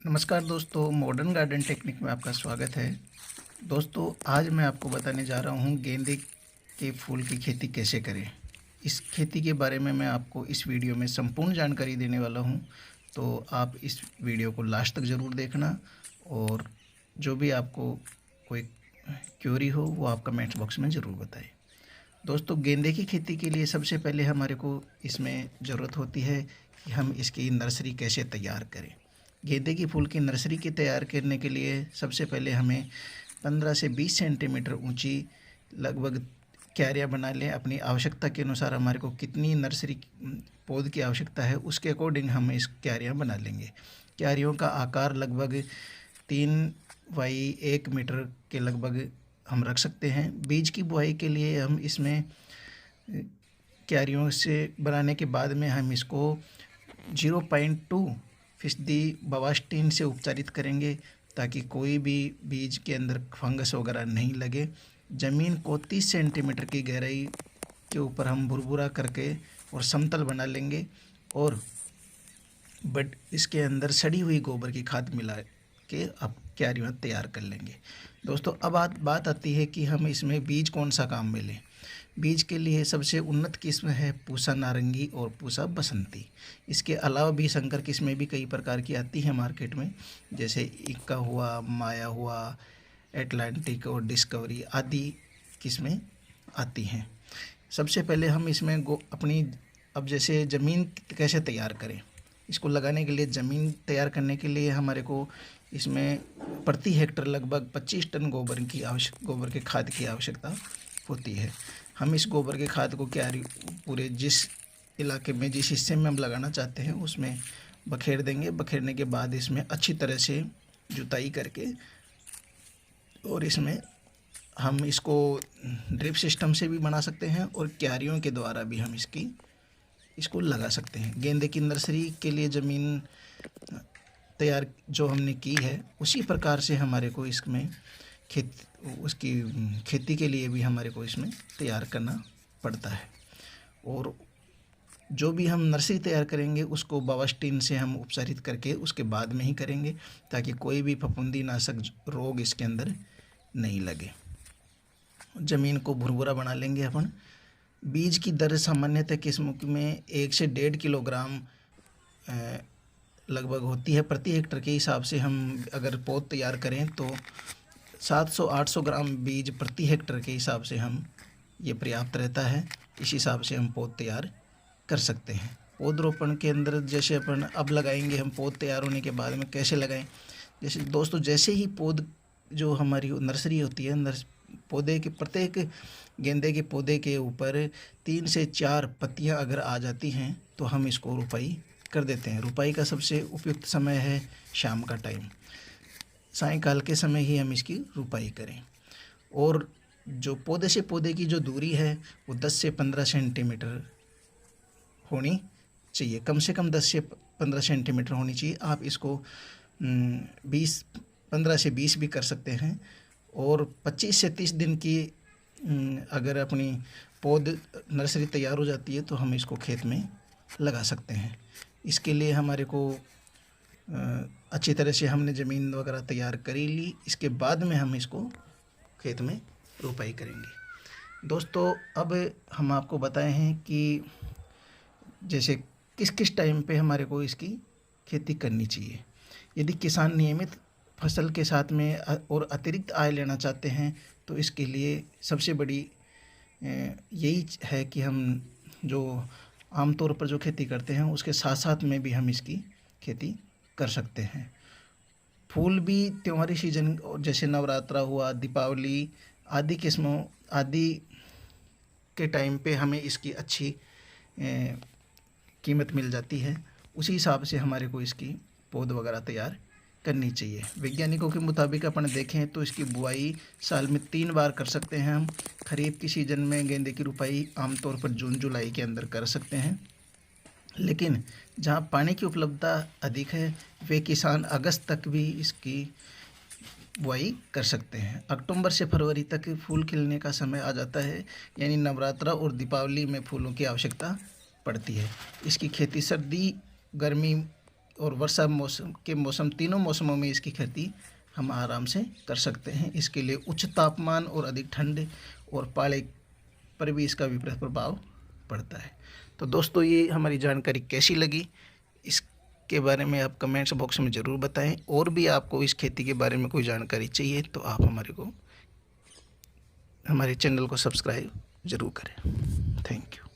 नमस्कार दोस्तों, modern garden technique में आपका स्वागत है। दोस्तों, आज मैं आपको बताने जा रहा हूँ गेंदे के फूल की खेती कैसे करें। इस खेती के बारे में मैं आपको इस वीडियो में संपूर्ण जानकारी देने वाला हूँ, तो आप इस वीडियो को लास्ट तक ज़रूर देखना। और जो भी आपको कोई क्वेरी हो वो आप कमेंट्स बॉक्स में ज़रूर बताएं। दोस्तों, गेंदे की खेती के लिए सबसे पहले हमारे को इसमें ज़रूरत होती है कि हम इसकी नर्सरी कैसे तैयार करें। गेंदे की फूल की नर्सरी की तैयार करने के लिए सबसे पहले हमें 15 से 20 सेंटीमीटर ऊंची लगभग क्यारियाँ बना लें। अपनी आवश्यकता के अनुसार हमारे को कितनी नर्सरी पौध की आवश्यकता है उसके अकॉर्डिंग हम इस क्यारियाँ बना लेंगे। क्यारियों का आकार लगभग 3 बाई 1 मीटर के लगभग हम रख सकते हैं। बीज की बुआई के लिए हम इसमें क्यारियों से बनाने के बाद में हम इसको 0.2% बवास्टीन से उपचारित करेंगे, ताकि कोई भी बीज के अंदर फंगस वगैरह नहीं लगे। ज़मीन को 30 सेंटीमीटर की गहराई के ऊपर हम भुरभुरा करके और समतल बना लेंगे और बट इसके अंदर सड़ी हुई गोबर की खाद मिला के अब क्यारियाँ तैयार कर लेंगे। दोस्तों, अब बात आती है कि हम इसमें बीज कौन सा काम में लें। बीज के लिए सबसे उन्नत किस्म है पूसा नारंगी और पूसा बसंती। इसके अलावा भी संकर किस्में भी कई प्रकार की आती हैं मार्केट में, जैसे इक्का हुआ, माया हुआ, एटलांटिक और डिस्कवरी आदि किस्में आती हैं। सबसे पहले हम इसमें अपनी अब जैसे ज़मीन कैसे तैयार करें। इसको लगाने के लिए ज़मीन तैयार करने के लिए हमारे को इसमें प्रति हेक्टर लगभग 25 टन गोबर के खाद की आवश्यकता होती है। हम इस गोबर के खाद को पूरे जिस इलाके में, जिस हिस्से में हम लगाना चाहते हैं उसमें बखेर देंगे। बखेरने के बाद इसमें अच्छी तरह से जुताई करके और इसमें हम इसको ड्रिप सिस्टम से भी बना सकते हैं और क्यारियों के द्वारा भी हम इसको लगा सकते हैं। गेंदे की नर्सरी के लिए ज़मीन तैयार जो हमने की है उसी प्रकार से हमारे को इसमें उसकी खेती के लिए भी हमारे को इसमें तैयार करना पड़ता है। और जो भी हम नर्सरी तैयार करेंगे उसको बावास्टीन से हम उपचारित करके उसके बाद में ही करेंगे, ताकि कोई भी फफूंदी नाशक रोग इसके अंदर नहीं लगे। ज़मीन को भुरभुरा बना लेंगे अपन। बीज की दर सामान्यतः किस्मों में 1 से 1.5 किलोग्राम लगभग होती है। प्रति हेक्टर के हिसाब से हम अगर पौध तैयार करें तो 700-800 ग्राम बीज प्रति हेक्टर के हिसाब से हम ये पर्याप्त रहता है। इस हिसाब से हम पौध तैयार कर सकते हैं। पौध रोपण के अंदर जैसे अपन अब लगाएंगे, हम पौध तैयार होने के बाद में कैसे लगाएं। जैसे दोस्तों, जैसे ही पौध जो हमारी नर्सरी होती है, पौधे के प्रत्येक गेंदे के पौधे के ऊपर 3 से 4 पत्तियां अगर आ जाती हैं तो हम इसको रुपाई कर देते हैं। रुपाई का सबसे उपयुक्त समय है शाम का टाइम, सायंकाल के समय ही हम इसकी रुपाई करें। और जो पौधे से पौधे की जो दूरी है वो 10 से 15 सेंटीमीटर होनी चाहिए, कम से कम 10 से 15 सेंटीमीटर होनी चाहिए। आप इसको 15 से 20 भी कर सकते हैं। और 25 से 30 दिन की अगर अपनी पौध नर्सरी तैयार हो जाती है तो हम इसको खेत में लगा सकते हैं। इसके लिए हमारे को अच्छी तरह से हमने ज़मीन वगैरह तैयार करी ली, इसके बाद में हम इसको खेत में रुपाई करेंगे। दोस्तों, अब हम आपको बताए हैं कि जैसे किस किस टाइम पे हमारे को इसकी खेती करनी चाहिए। यदि किसान नियमित फसल के साथ में और अतिरिक्त आय लेना चाहते हैं तो इसके लिए सबसे बड़ी यही है कि हम जो आमतौर पर जो खेती करते हैं उसके साथ साथ में भी हम इसकी खेती कर सकते हैं। फूल भी त्योहारी सीजन जैसे नवरात्रा हुआ, दीपावली आदि किस्मों आदि के टाइम पे हमें इसकी अच्छी कीमत मिल जाती है। उसी हिसाब से हमारे को इसकी पौध वगैरह तैयार करनी चाहिए। वैज्ञानिकों के मुताबिक अपन देखें तो इसकी बुआई साल में 3 बार कर सकते हैं हम। खरीफ की सीज़न में गेंदे की रुपाई आमतौर पर जून जुलाई के अंदर कर सकते हैं, लेकिन जहाँ पानी की उपलब्धता अधिक है वे किसान अगस्त तक भी इसकी बुआई कर सकते हैं। अक्टूबर से फरवरी तक फूल खिलने का समय आ जाता है, यानी नवरात्रा और दीपावली में फूलों की आवश्यकता पड़ती है। इसकी खेती सर्दी गर्मी और वर्षा मौसम तीनों मौसमों में इसकी खेती हम आराम से कर सकते हैं। इसके लिए उच्च तापमान और अधिक ठंड और पाले पर भी इसका विपरीत प्रभाव पड़ता है। तो दोस्तों, ये हमारी जानकारी कैसी लगी इसके बारे में आप कमेंट्स बॉक्स में ज़रूर बताएं। और भी आपको इस खेती के बारे में कोई जानकारी चाहिए तो आप हमारे चैनल को सब्सक्राइब ज़रूर करें। Thank you.